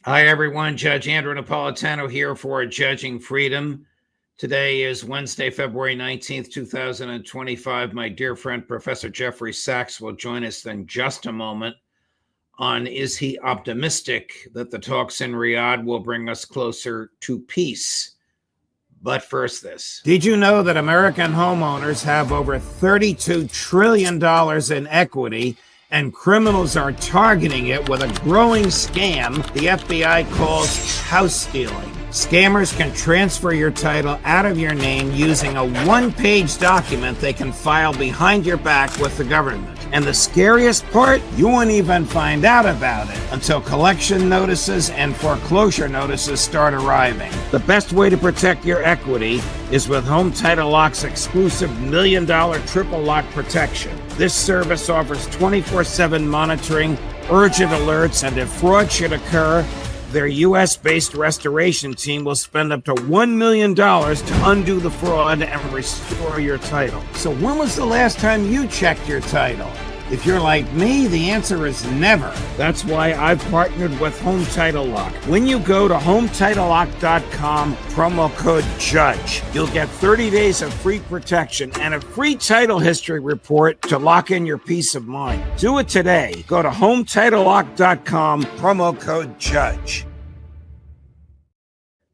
Hi, everyone. Judge Andrew Napolitano here for Judging Freedom. Today is Wednesday, February 19th, 2025. My dear friend, Professor Jeffrey Sachs, will join us in just a moment on is he optimistic that the talks in Riyadh will bring us closer to peace? But first, this. Did you know that American homeowners have over $32 trillion in equity, and criminals are targeting it with a growing scam the FBI calls house stealing? Scammers can transfer your title out of your name using a one-page document they can file behind your back with the government. And the scariest part, you won't even find out about it until collection notices and foreclosure notices start arriving. The best way to protect your equity is with Home Title Lock's exclusive $1 million triple lock protection. This service offers 24/7 monitoring, urgent alerts, and if fraud should occur, their U.S.-based restoration team will spend up to $1 million to undo the fraud and restore your title. So when was the last time you checked your title? If you're like me, the answer is never. That's why I've partnered with Home Title Lock. When you go to HometitleLock.com, promo code JUDGE, you'll get 30 days of free protection and a free title history report to lock in your peace of mind. Do it today. Go to HometitleLock.com, promo code JUDGE.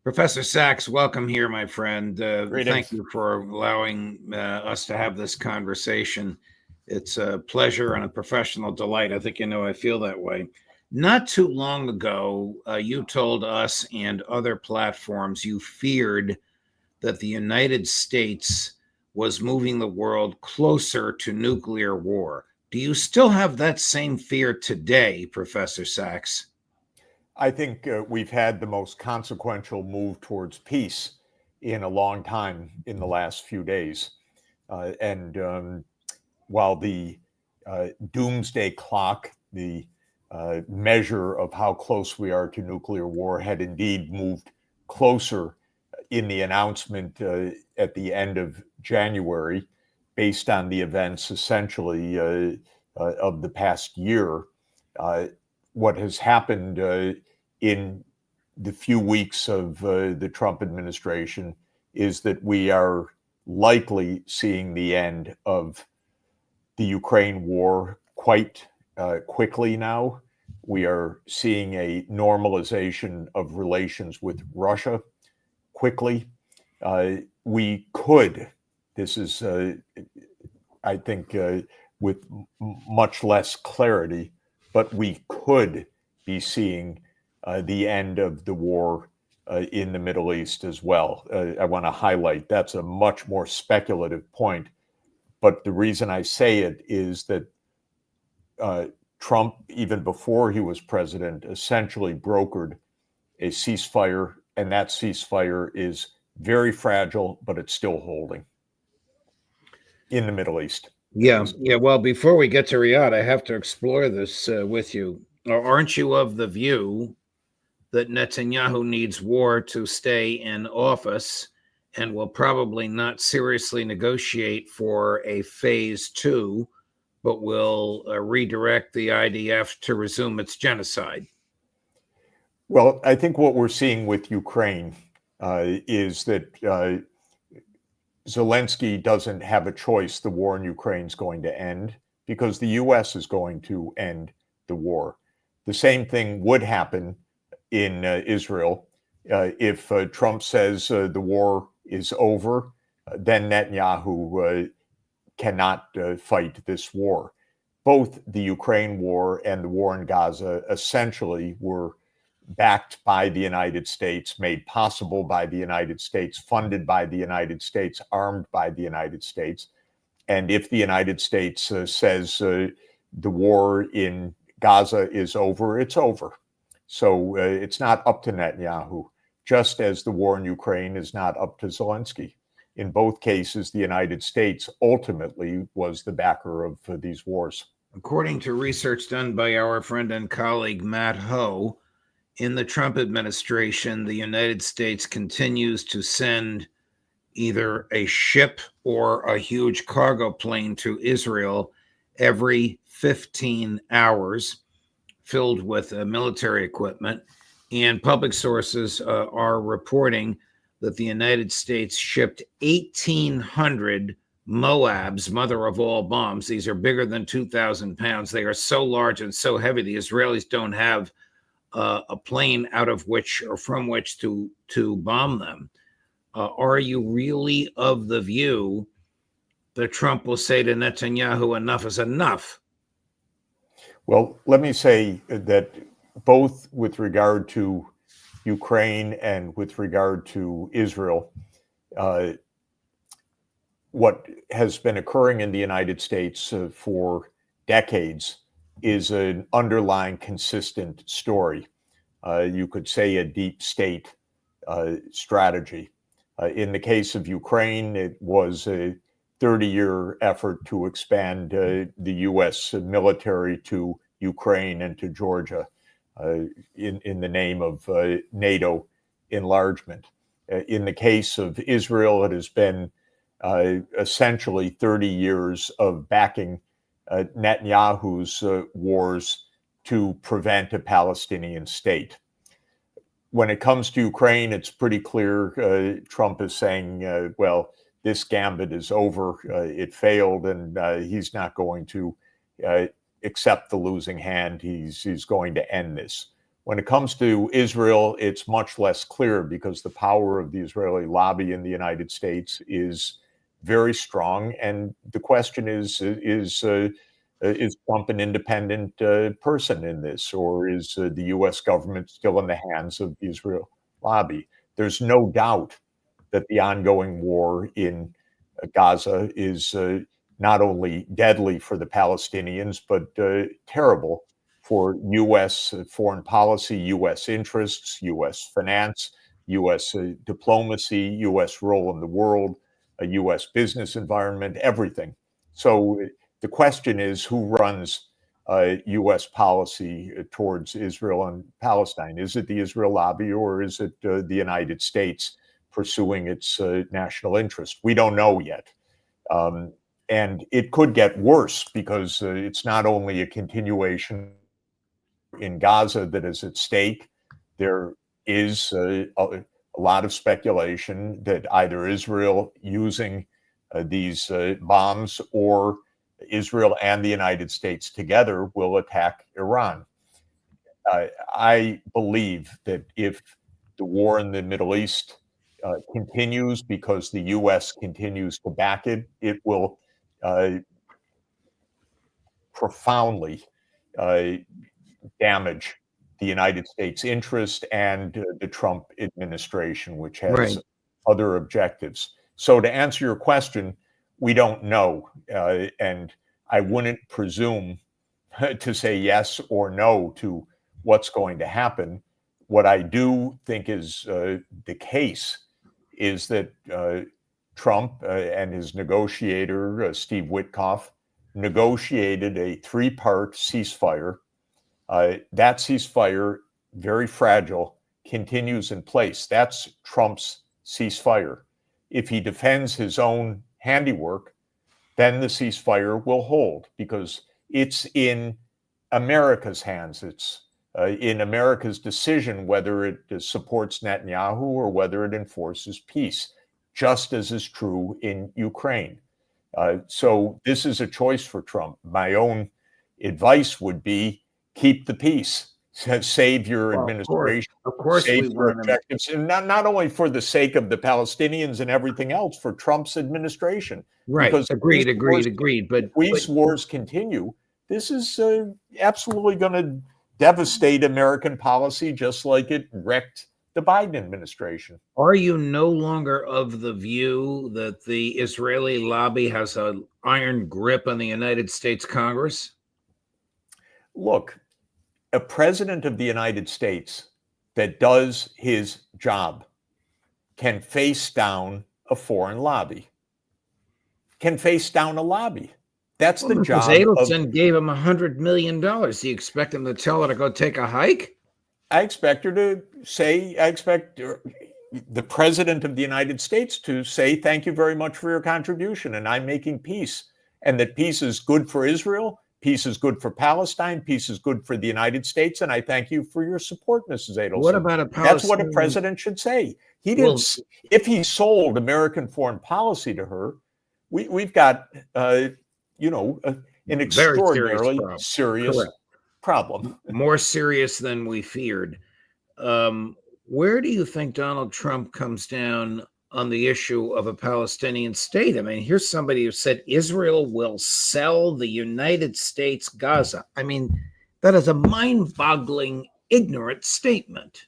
Professor Sachs, welcome here, my friend. Thank you for allowing us to have this conversation. It's a pleasure and a professional delight. I think you know I feel that way. Not too long ago, you told us and other platforms you feared that the United States was moving the world closer to nuclear war. Do you still have that same fear today, Professor Sachs? I think we've had the most consequential move towards peace in a long time in the last few days. While the doomsday clock, the measure of how close we are to nuclear war, had indeed moved closer in the announcement at the end of January, based on the events essentially of the past year. What has happened in the few weeks of the Trump administration is that we are likely seeing the end of the Ukraine war quite quickly now. We are seeing a normalization of relations with Russia quickly. We could, this is, I think, with much less clarity, but we could be seeing the end of the war in the Middle East as well. I want to highlight that's a much more speculative point. But the reason I say it is that Trump, even before he was president, essentially brokered a ceasefire, and that ceasefire is very fragile, but it's still holding in the Middle East. Yeah. Well, before we get to Riyadh, I have to explore this with you. Aren't you of the view that Netanyahu needs war to stay in office and will probably not seriously negotiate for a phase 2, but will redirect the IDF to resume its genocide? Well, I think what we're seeing with Ukraine is that Zelenskyy doesn't have a choice. The war in Ukraine is going to end because the U.S. is going to end the war. The same thing would happen in Israel. If Trump says the war is over, then Netanyahu cannot fight this war. Both the Ukraine war and the war in Gaza essentially were backed by the United States, made possible by the United States, funded by the United States, armed by the United States. And if the United States says the war in Gaza is over, it's over. So it's not up to Netanyahu, just as the war in Ukraine is not up to Zelenskyy. In both cases, the United States ultimately was the backer of these wars. According to research done by our friend and colleague Matt Ho, in the Trump administration, the United States continues to send either a ship or a huge cargo plane to Israel every 15 hours, filled with military equipment. And public sources are reporting that the United States shipped 1,800 Moabs, mother of all bombs. These are bigger than 2,000 pounds. They are so large and so heavy, the Israelis don't have a plane out of which or from which to bomb them. Are you really of the view that Trump will say to Netanyahu, enough is enough? Well, let me say that both with regard to Ukraine and with regard to Israel, what has been occurring in the United States for decades is an underlying consistent story. You could say a deep state strategy. In the case of Ukraine, it was a 30-year effort to expand the U.S. military to Ukraine and to Georgia in the name of NATO enlargement. In the case of Israel, it has been essentially 30 years of backing Netanyahu's wars to prevent a Palestinian state. When it comes to Ukraine, it's pretty clear Trump is saying, well, this gambit is over, it failed, and he's not going to accept the losing hand. He's going to end this. When it comes to Israel, it's much less clear because the power of the Israeli lobby in the United States is very strong. And the question is Trump an independent person in this, or is the U.S. government still in the hands of the Israel lobby? There's no doubt that the ongoing war in Gaza is not only deadly for the Palestinians, but terrible for U.S. foreign policy, U.S. interests, U.S. finance, U.S. Diplomacy, U.S. role in the world, a U.S. business environment, everything. So the question is, who runs U.S. policy towards Israel and Palestine? Is it the Israel lobby, or is it the United States pursuing its national interest? We don't know yet. And it could get worse because it's not only a continuation in Gaza that is at stake. There is a lot of speculation that either Israel using these bombs or Israel and the United States together will attack Iran. I believe that if the war in the Middle East continues because the U.S. continues to back it, it will profoundly damage the United States interest and the Trump administration, which has other objectives. So to answer your question, we don't know. And I wouldn't presume to say yes or no to what's going to happen. What I do think is the case is that Trump and his negotiator, Steve Witkoff, negotiated a three-part ceasefire. That ceasefire, very fragile, continues in place. That's Trump's ceasefire. If he defends his own handiwork, then the ceasefire will hold because it's in America's hands. It's in America's decision whether it supports Netanyahu or whether it enforces peace, just as is true in Ukraine. So this is a choice for Trump. My own advice would be keep the peace, save your administration, of course save your objectives, and not only for the sake of the Palestinians and everything else, for Trump's administration. Right. Because agreed. But if these wars continue, this is absolutely going to devastate American policy, just like it wrecked the Biden administration. Are you no longer of the view that the Israeli lobby has an iron grip on the United States Congress? Look, a president of the United States that does his job can face down a foreign lobby, can face down a lobby. That's the job. Adelson gave him $100 million. Do you expect him to tell her to go take a hike? I expect her to say, I expect the president of the United States to say, thank you very much for your contribution, and I'm making peace. And that peace is good for Israel, Peace is good for Palestine. Peace is good for the United States. And I thank you for your support, Mrs. Adelson. What about a That's what a Palestinian? president should say. He didn't. If he sold American foreign policy to her, we've got, an extraordinarily serious problem. More serious than we feared. Where do you think Donald Trump comes down on the issue of a Palestinian state? I mean, here's somebody who said Israel will sell the United States Gaza. I mean, that is a mind-boggling, ignorant statement.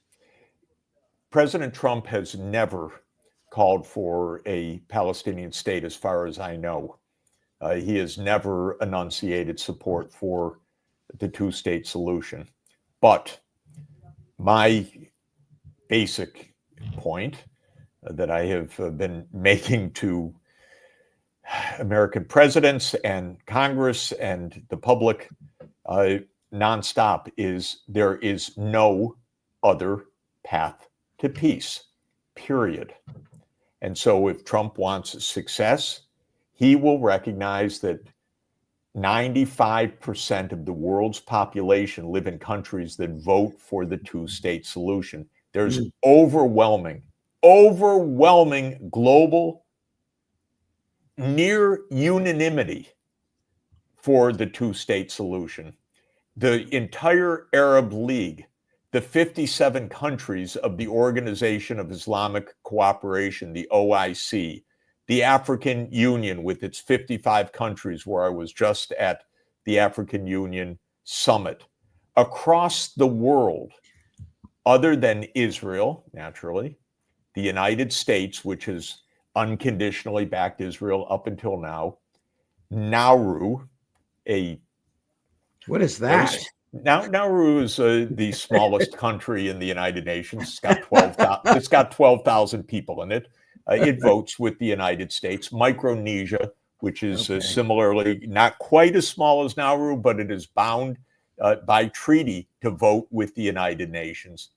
President Trump has never called for a Palestinian state, as far as I know. He has never enunciated support for the two-state solution. But my basic point that I have been making to American presidents and Congress and the public nonstop is there is no other path to peace, period. And so if Trump wants success, he will recognize that 95% of the world's population live in countries that vote for the two-state solution. There's overwhelming global near unanimity for the two-state solution. The entire Arab League, the 57 countries of the Organization of Islamic Cooperation, the OIC, the African Union with its 55 countries, where I was just at the African Union Summit, across the world, other than Israel, naturally, the United States, which has unconditionally backed Israel up until now, Nauru, what is that? Nauru is the smallest country in the United Nations. It's got 12,000 people in it. It votes with the United States. Micronesia, which is similarly not quite as small as Nauru, but it is bound by treaty to vote with the United Nations,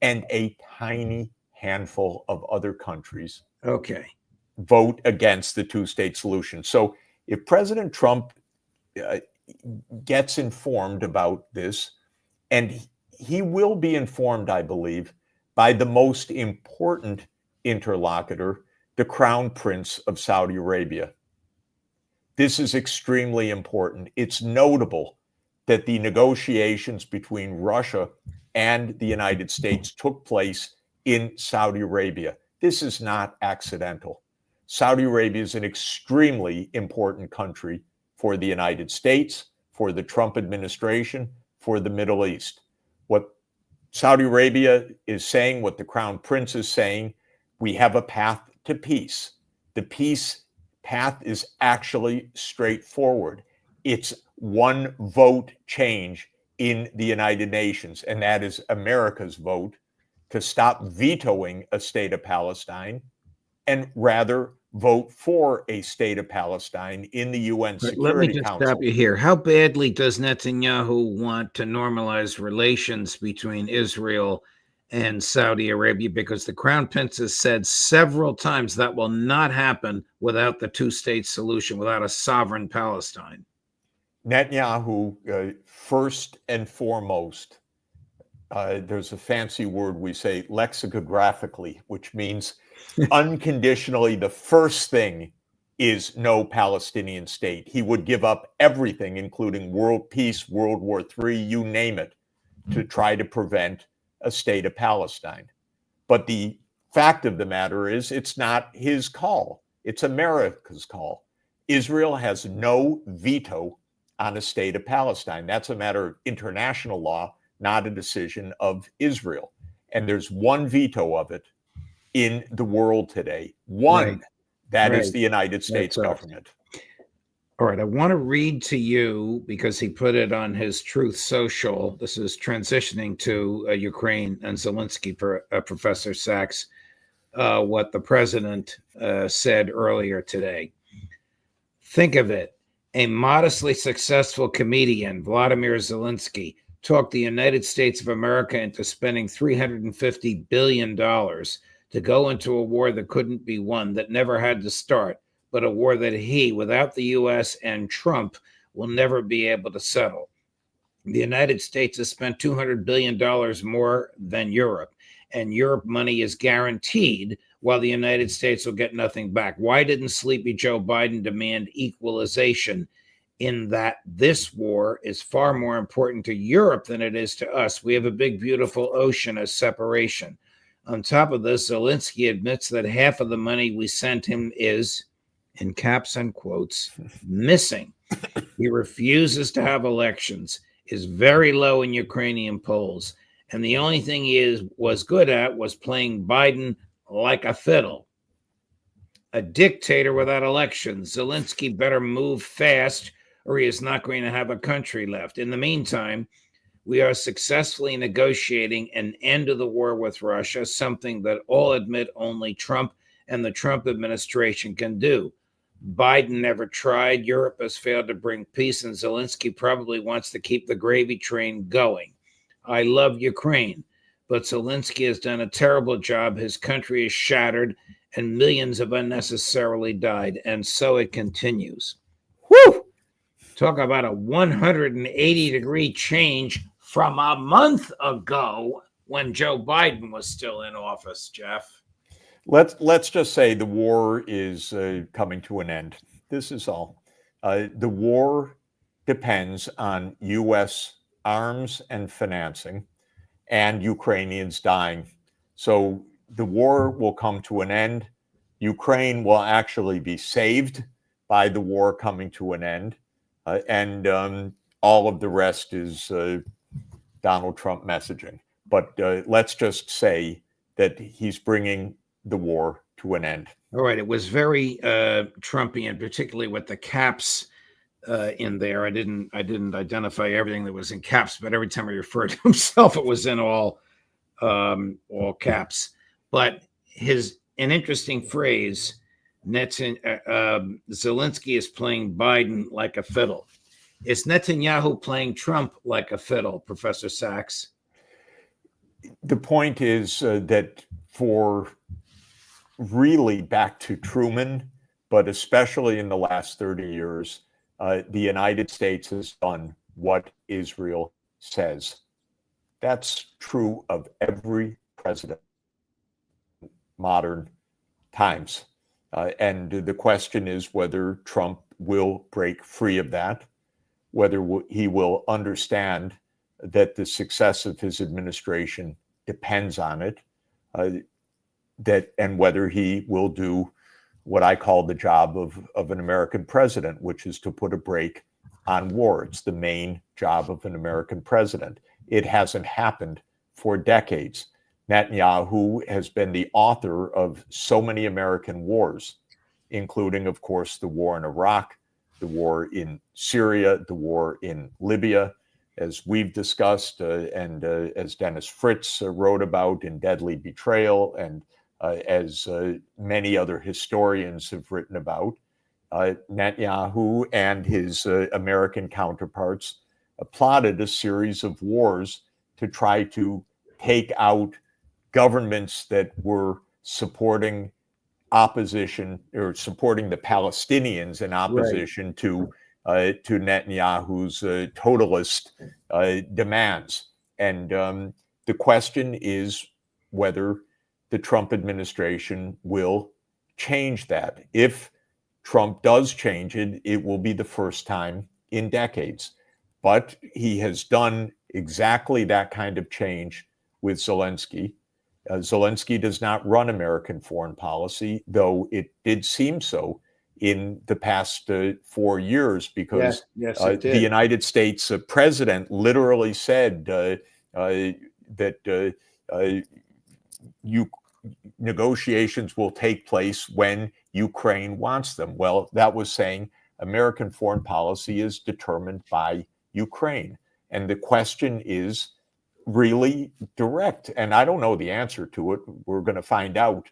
and a tiny handful of other countries vote against the two-state solution. So if President Trump gets informed about this, and he will be informed, I believe, by the most important interlocutor, the Crown Prince of Saudi Arabia. This is extremely important. It's notable that the negotiations between Russia and the United States took place in Saudi Arabia. This is not accidental. Saudi Arabia is an extremely important country for the United States, for the Trump administration, for the Middle East. What Saudi Arabia is saying, what the Crown Prince is saying, we have a path to peace. The peace path is actually straightforward. It's one vote change in the United Nations, and that is America's vote to stop vetoing a state of Palestine and rather vote for a state of Palestine in the UN Security Council. Let me just stop you here. How badly does Netanyahu want to normalize relations between Israel and Saudi Arabia? Because the Crown Prince has said several times that will not happen without the two-state solution, without a sovereign Palestine. Netanyahu, first and foremost, there's a fancy word we say lexicographically, which means unconditionally the first thing is no Palestinian state. He would give up everything, including world peace, World War III, you name it, to try to prevent a state of Palestine. But the fact of the matter is it's not his call. It's America's call. Israel has no veto on a state of Palestine. That's a matter of international law, not a decision of Israel. And there's one veto of it in the world today. One. That is the United States government. All right. I want to read to you, because he put it on his Truth Social. This is transitioning to Ukraine and Zelenskyy, Professor Sachs, what the president said earlier today. Think of it. A modestly successful comedian, Vladimir Zelenskyy, talked the United States of America into spending $350 billion to go into a war that couldn't be won, that never had to start, but a war that he, without the U.S. and Trump, will never be able to settle. The United States has spent $200 billion more than Europe, and Europe money is guaranteed while the United States will get nothing back. Why didn't sleepy Joe Biden demand equalization, in that this war is far more important to Europe than it is to us? We have a big, beautiful ocean as separation. On top of this, Zelenskyy admits that half of the money we sent him is, in caps and quotes, missing. He refuses to have elections, is very low in Ukrainian polls, and the only thing he was good at was playing Biden like a fiddle. A dictator without elections. Zelenskyy better move fast, or he is not going to have a country left. In the meantime, we are successfully negotiating an end to the war with Russia, something that all admit only Trump and the Trump administration can do. Biden never tried. Europe has failed to bring peace, and Zelenskyy probably wants to keep the gravy train going. I love Ukraine, but Zelenskyy has done a terrible job. His country is shattered, and millions have unnecessarily died, and so it continues. Whew! Talk about a 180-degree change from a month ago when Joe Biden was still in office, Jeff. Let's just say the war is coming to an end. This is all. The war depends on U.S. arms and financing and Ukrainians dying. So the war will come to an end. Ukraine will actually be saved by the war coming to an end. And all of the rest is Donald Trump messaging. But let's just say that he's bringing the war to an end. All right. It was very Trumpian, particularly with the caps in there. I didn't identify everything that was in caps, but every time he referred to himself, it was in all caps. But an interesting phrase, Zelenskyy is playing Biden like a fiddle. Is Netanyahu playing Trump like a fiddle, Professor Sachs? The point is that for really back to Truman, but especially in the last 30 years, the United States has done what Israel says. That's true of every president in modern times. And the question is whether Trump will break free of that, whether he will understand that the success of his administration depends on it, and whether he will do what I call the job of an American president, which is to put a brake on war. It's the main job of an American president. It hasn't happened for decades. Netanyahu has been the author of so many American wars, including, of course, the war in Iraq, the war in Syria, the war in Libya, as we've discussed, and as Dennis Fritz wrote about in Deadly Betrayal, and as many other historians have written about. Netanyahu and his American counterparts plotted a series of wars to try to take out governments that were supporting opposition or supporting the Palestinians in opposition to Netanyahu's totalist demands. And the question is whether the Trump administration will change that. If Trump does change it, it will be the first time in decades. But he has done exactly that kind of change with Zelenskyy. Zelenskyy does not run American foreign policy, though it did seem so in the past 4 years, because the United States president literally said that negotiations will take place when Ukraine wants them. Well, that was saying American foreign policy is determined by Ukraine. And the question is really direct. And I don't know the answer to it. We're going to find out.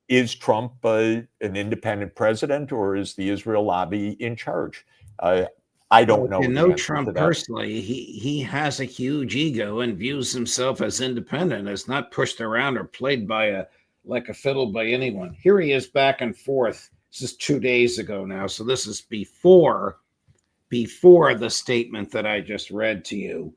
Is Trump an independent president, or is the Israel lobby in charge? I don't know. You know Trump personally. He has a huge ego and views himself as independent, as not pushed around or played like a fiddle by anyone. Here he is back and forth. This is 2 days ago now, so this is before before the statement that I just read to you.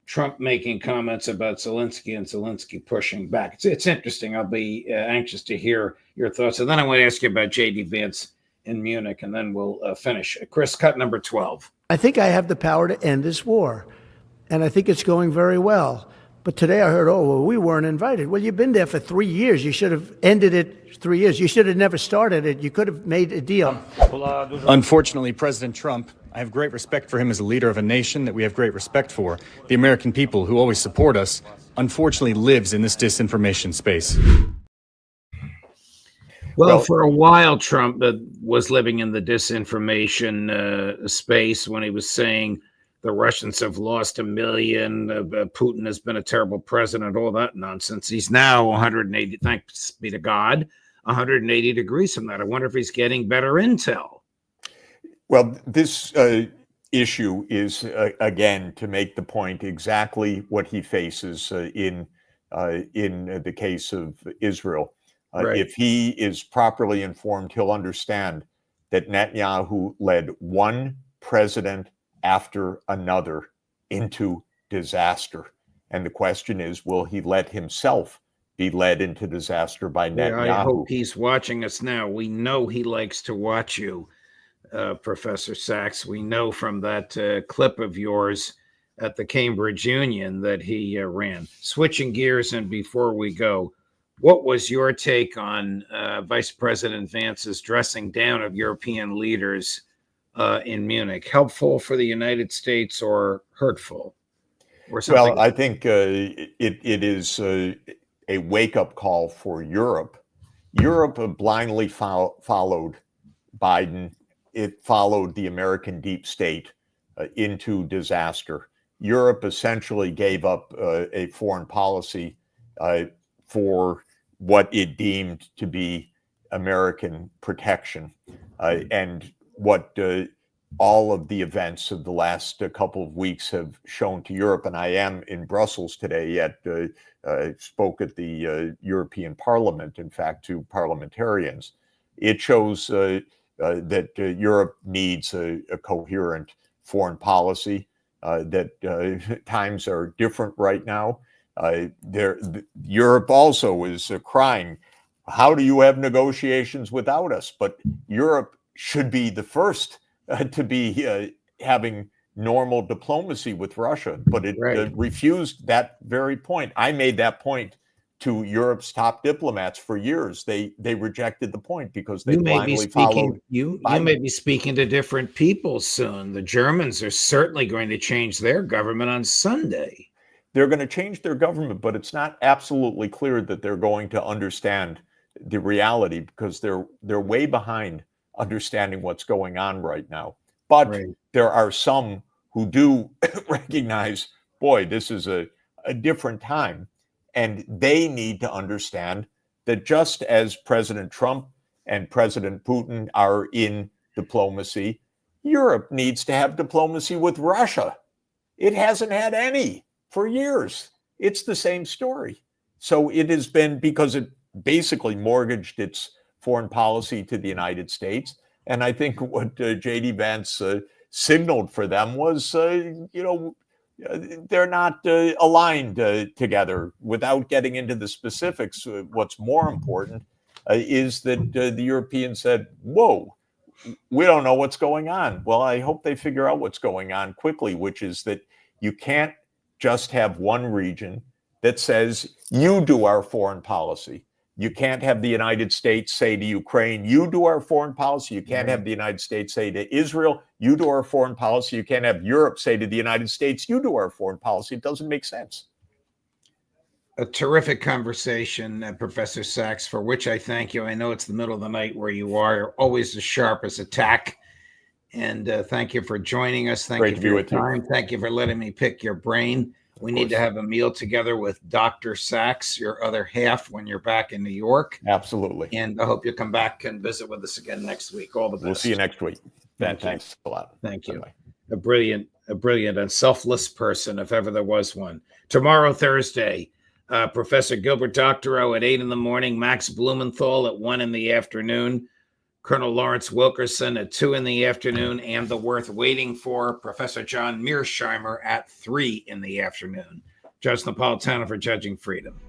Trump making comments about Zelensky and Zelensky pushing back. It's interesting. I'll be anxious to hear your thoughts. And then I want to ask you about J.D. Vance in Munich, and then we'll finish. Chris, cut number 12. I think I have the power to end this war, and I think it's going very well. But today I heard, oh, well, we weren't invited. Well, you've been there for 3 years. You should have ended it 3 years. You should have never started it. You could have made a deal. Unfortunately, President Trump, I have great respect for him as a leader of a nation that we have great respect for. The American people who always support us, unfortunately lives in this disinformation space. Well, for a while, Trump was living in the disinformation space when he was saying the Russians have lost 1 million, Putin has been a terrible president, all that nonsense. He's now 180, thanks be to God, 180 degrees from that. I wonder if he's getting better intel. Well, this issue is, again, to make the point, exactly what he faces in the case of Israel. Right. If he is properly informed, he'll understand that Netanyahu led one president after another into disaster. And the question is, will he let himself be led into disaster by Netanyahu? I hope he's watching us now. We know he likes to watch you, Professor Sachs. We know from that clip of yours at the Cambridge Union that he ran. Switching gears, and before we go, what was your take on Vice President Vance's dressing down of European leaders in Munich? Helpful for the United States or hurtful? Or something? Well, I think it is a wake-up call for Europe. Europe blindly followed Biden. It followed the American deep state into disaster. Europe essentially gave up a foreign policy for what it deemed to be American protection. And what all of the events of the last couple of weeks have shown to Europe, and I am in Brussels today, spoke at the European Parliament, in fact, to parliamentarians. It shows that Europe needs a coherent foreign policy, that times are different right now. Europe also is crying, how do you have negotiations without us? But Europe should be the first to be having normal diplomacy with Russia, but it refused that very point. I made that point to Europe's top diplomats for years. They rejected the point because they blindly followed. You may be speaking to different people soon. The Germans are certainly going to change their government on Sunday. They're going to change their government, but it's not absolutely clear that they're going to understand the reality because they're way behind understanding what's going on right now. But there are some who do recognize, boy, this is a different time. And they need to understand that just as President Trump and President Putin are in diplomacy, Europe needs to have diplomacy with Russia. It hasn't had any for years. It's the same story. So it has been because it basically mortgaged its foreign policy to the United States. And I think what J.D. Vance signaled for them was, they're not aligned together. Without getting into the specifics, what's more important is that the Europeans said, whoa, we don't know what's going on. Well, I hope they figure out what's going on quickly, which is that you can't just have one region that says, you do our foreign policy. You can't have the United States say to Ukraine, you do our foreign policy. You can't have the United States say to Israel, you do our foreign policy. You can't have Europe say to the United States, you do our foreign policy. It doesn't make sense. A terrific conversation, Professor Sachs, for which I thank you. I know it's the middle of the night where you are. You're always as sharp as a tack. And thank you for joining us. Thank you for your time. Thank you for letting me pick your brain. We need to have a meal together with Dr. Sachs, your other half, when you're back in New York. Absolutely. And I hope you come back and visit with us again next week. All the best. We'll see you next week. Thanks a lot. Thank you. Bye-bye. A brilliant and selfless person, if ever there was one. Tomorrow, Thursday, Professor Gilbert Doctorow at 8 in the morning, Max Blumenthal at 1 in the afternoon. Colonel Lawrence Wilkerson at 2 in the afternoon, and the worth waiting for Professor John Mearsheimer at 3 in the afternoon. Judge Napolitano for Judging Freedom.